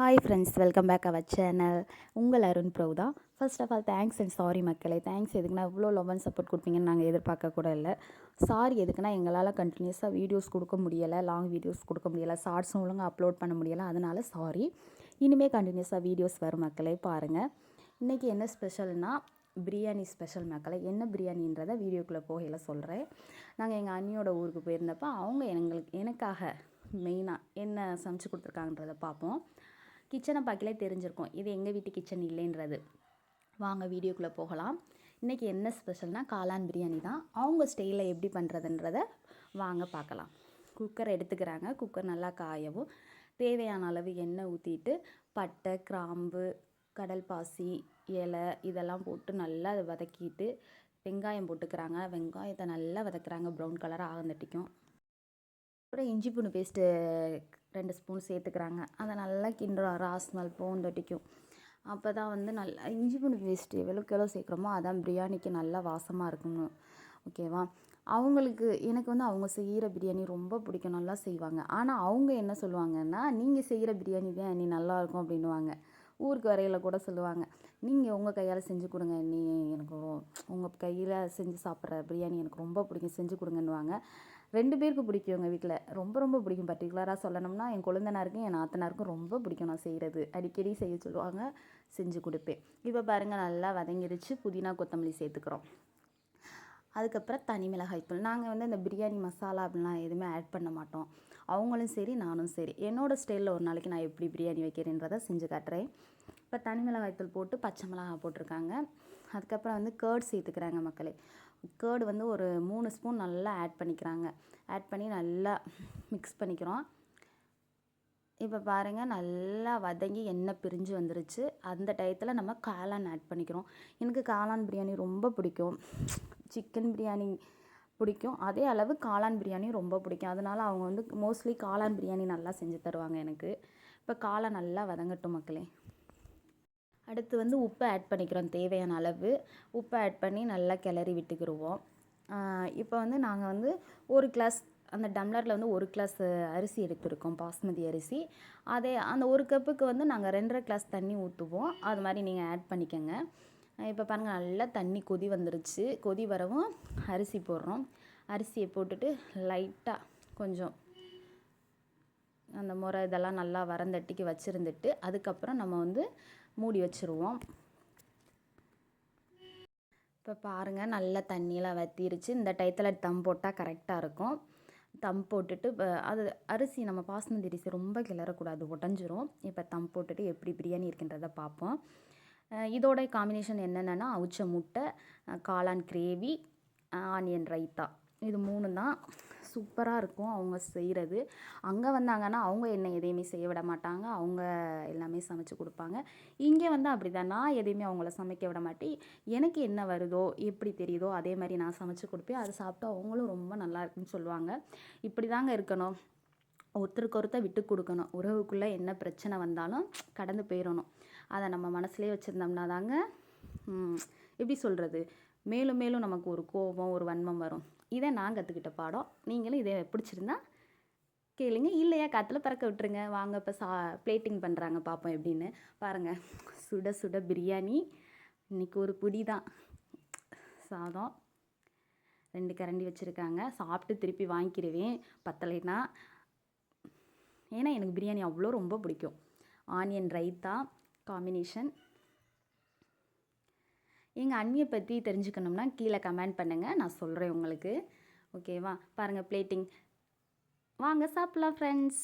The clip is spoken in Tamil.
Hi friends, welcome back our channel. உங்கள் அருண் ப்ரோ தான். First of all thanks and sorry மக்களே. தேங்க்ஸ் எதுக்குன்னா இவ்வளோ லவ் அண்ட் சப்போர்ட் கொடுப்பீங்கன்னு நாங்கள் எதிர்பார்க்க கூட இல்லை. சாரி எதுக்குன்னா எங்களால் கண்டினியூஸாக வீடியோஸ் கொடுக்க முடியலை, லாங் வீடியோஸ் கொடுக்க முடியலை, ஷார்ட்ஸும் ஒழுங்காக அப்லோட் பண்ண முடியலை. அதனால் சாரி. இனிமேல் கண்டினியூஸாக வீடியோஸ் வரும் மக்களே, பாருங்கள். இன்றைக்கி என்ன ஸ்பெஷல்னால் பிரியாணி ஸ்பெஷல் மக்களே. என்ன பிரியாணின்றதை வீடியோக்குள்ளே போகையில் சொல்கிறேன். நாங்கள் எங்கள் அண்ணியோட ஊருக்கு போயிருந்தப்போ அவங்க எனக்காக மெயினாக என்ன சமைச்சு கொடுத்துருக்காங்கன்றதை பார்ப்போம். கிச்சனை பார்க்கலே தெரிஞ்சிருக்கும் இது எங்கள் வீட்டு கிச்சன் இல்லைன்றது. வாங்க வீடியோக்குள்ளே போகலாம். இன்றைக்கி என்ன ஸ்பெஷல்னால் காளான் பிரியாணி தான். அவங்க ஸ்டைலில் எப்படி பண்ணுறதுன்றதை வாங்க பார்க்கலாம். குக்கர் எடுத்துக்கிறாங்க. குக்கர் நல்லா காயவும் தேவையான அளவு எண்ணெய் ஊற்றிட்டு பட்டை, கிராம்பு, கடல் பாசி, இலை இதெல்லாம் போட்டு நல்லா வதக்கிட்டு வெங்காயம் போட்டுக்கிறாங்க. வெங்காயத்தை நல்லா வதக்குறாங்க, ப்ரௌன் கலராக ஆகந்தட்டிக்கும். அப்புறம் இஞ்சி பூண்டு பேஸ்ட்டு 2 ஸ்பூன் சேர்த்துக்கிறாங்க. அதை நல்லா கிண்டுறாரு, ஸ்மெல் போந்தட்டிக்கும். அப்போ தான் வந்து நல்லா இஞ்சி பூண்டு பேஸ்ட்டு எவ்வளோக்கு எவ்வளோ சேர்க்குறோமோ அதான் பிரியாணிக்கு நல்லா வாசமாக இருக்கணும். ஓகேவா? எனக்கு வந்து அவங்க செய்கிற பிரியாணி ரொம்ப பிடிக்கும், நல்லா செய்வாங்க. ஆனால் அவங்க என்ன சொல்லுவாங்கன்னா, நீங்கள் செய்கிற பிரியாணி தான் நீ நல்லாயிருக்கும் அப்படின்னுவாங்க. ஊருக்கு வரையில் கூட சொல்லுவாங்க, நீங்கள் உங்கள் கையால் செஞ்சு கொடுங்க, எனக்கு உங்கள் கையில் செஞ்சு சாப்பிட்ற பிரியாணி எனக்கு ரொம்ப பிடிக்கும், செஞ்சு கொடுங்கன்னுவாங்க. 2 பேருக்கு பிடிக்கும். எங்கள் வீட்டில் ரொம்ப ரொம்ப பிடிக்கும். பர்டிகுலராக சொல்லணும்னா என் கொழுந்தனாருக்கும் என் நாத்தனாருக்கும் ரொம்ப பிடிக்கும் நான் செய்கிறது. அடிக்கடி செய்ய சொல்லுவாங்க, செஞ்சு கொடுப்பேன். இப்போ பாருங்கள் நல்லா வதங்கிருச்சு. புதினா கொத்தமல்லி சேர்த்துக்கிறோம். அதுக்கப்புறம் தனி மிளகாய் தூள். நாங்கள் வந்து இந்த பிரியாணி மசாலா அப்படிலாம் எதுவுமே ஆட் பண்ண மாட்டோம். அவங்களும் சரி, நானும் சரி. என்னோடய ஸ்டைலில் ஒரு நாளைக்கு நான் எப்படி பிரியாணி வைக்கிறேன்றதை செஞ்சு காட்டுறேன். இப்போ தனி மிளகாய் தூள் போட்டு பச்சை மிளகாய் போட்டிருக்காங்க. அதுக்கப்புறம் வந்து கேர்ட் சேர்த்துக்கிறாங்க மக்களே. கேர்டு வந்து ஒரு 3 ஸ்பூன் நல்லா ஆட் பண்ணிக்கிறாங்க. ஆட் பண்ணி நல்லா மிக்ஸ் பண்ணிக்கிறோம். இப்போ பாருங்கள் நல்லா வதங்கி எண்ணெய் பிரிஞ்சு வந்துருச்சு. அந்த டயத்தில் நம்ம காளான் ஆட் பண்ணிக்கிறோம். எனக்கு காளான் பிரியாணி ரொம்ப பிடிக்கும். சிக்கன் பிரியாணி பிடிக்கும், அதே அளவு காளான் பிரியாணி ரொம்ப பிடிக்கும். அதனால் அவங்க வந்து மோஸ்ட்லி காளான் பிரியாணி நல்லா செஞ்சு தருவாங்க எனக்கு. இப்போ காளான் நல்லா வதங்கட்டும் மக்களே. அடுத்து வந்து உப்பு ஆட் பண்ணிக்கிறோம், தேவையான அளவு உப்பு ஆட் பண்ணி நல்லா கிளறி விட்டுக்கிடுவோம். இப்போ வந்து நாங்கள் வந்து 1 கிளாஸ் அந்த டம்ளரில் வந்து 1 கிளாஸ் அரிசி எடுத்துருக்கோம், பாஸ்மதி அரிசி. அந்த 1 கப்புக்கு வந்து நாங்கள் 2.5 கிளாஸ் தண்ணி ஊற்றுவோம். அது மாதிரி நீங்கள் ஆட் பண்ணிக்கோங்க. இப்போ பாருங்கள் நல்லா தண்ணி கொதி வந்துருச்சு. கொதி வரவும் அரிசி போடுறோம். அரிசியை போட்டுட்டு லைட்டாக கொஞ்சம் அந்த முறை இதெல்லாம் நல்லா வரந்தட்டிக்கு வச்சுருந்துட்டு அதுக்கப்புறம் நம்ம வந்து மூடி வச்சுருவோம். இப்போ பாருங்கள் நல்லா தண்ணியெலாம் வற்றிருச்சு. இந்த டயத்தில் தம் போட்டால் கரெக்டாக இருக்கும். தம் போட்டுட்டு அது அரிசி நம்ம பாஸ்மதி அரிசி ரொம்ப கிளறக்கூடாது, உடஞ்சிரும். இப்போ தம் போட்டுட்டு எப்படி பிரியாணி இருக்கின்றதை பார்ப்போம். இதோட காம்பினேஷன் என்னென்னா அவிச்ச முட்டை, காளான் கிரேவி, ஆனியன் ரைத்தா, இது 3 தான். சூப்பராக இருக்கும் அவங்க செய்கிறது. அங்கே வந்தாங்கன்னா அவங்க என்ன எதையுமே செய்ய விட மாட்டாங்க, அவங்க எல்லாமே சமைச்சு கொடுப்பாங்க. இங்கே வந்து அப்படி தான், நான் எதையுமே அவங்கள சமைக்க விட மாட்டேன். எனக்கு என்ன வருதோ எப்படி தெரியுதோ அதே மாதிரி நான் சமைச்சு கொடுப்பேன். அதை சாப்பிட்டு அவங்களும் ரொம்ப நல்லா இருக்குன்னு சொல்லுவாங்க. இப்படி தாங்க இருக்கணும், ஒருத்தருக்கு ஒருத்தர் விட்டு கொடுக்கணும். உறவுக்குள்ளே என்ன பிரச்சனை வந்தாலும் கடந்து போயிடணும். அதை நம்ம மனசுலேயே வச்சுருந்தோம்னா தாங்க எப்படி சொல்கிறது, மேலும் மேலும் நமக்கு ஒரு கோபம், ஒரு வன்மம் வரும். இதை நான் கற்றுக்கிட்ட பாடம். நீங்களும் இதை பிடிச்சிருந்தா கேளுங்க, இல்லையா காற்றுல பறக்க விட்டுருங்க. வாங்க இப்போ பிளேட்டிங் பண்ணுறாங்க பார்ப்போம் எப்படின்னு. பாருங்கள், சுட சுட பிரியாணி. இன்றைக்கி ஒரு புடி தான் சாதம், 2 கரண்டி வச்சுருக்காங்க. சாப்பிட்டு திருப்பி வாங்கிக்கிடுவேன் பத்தலைன்னா. ஏன்னா எனக்கு பிரியாணி அவ்வளோ ரொம்ப பிடிக்கும். Onion raita combination. எங்கள் அண்ணியை பற்றி தெரிஞ்சுக்கணும்னா கீழே கமெண்ட் பண்ணுங்கள், நான் சொல்கிறேன் உங்களுக்கு. ஓகேவா? பாருங்கள் பிளேட்டிங். வாங்க சாப்பிட்லாம் ஃப்ரெண்ட்ஸ்.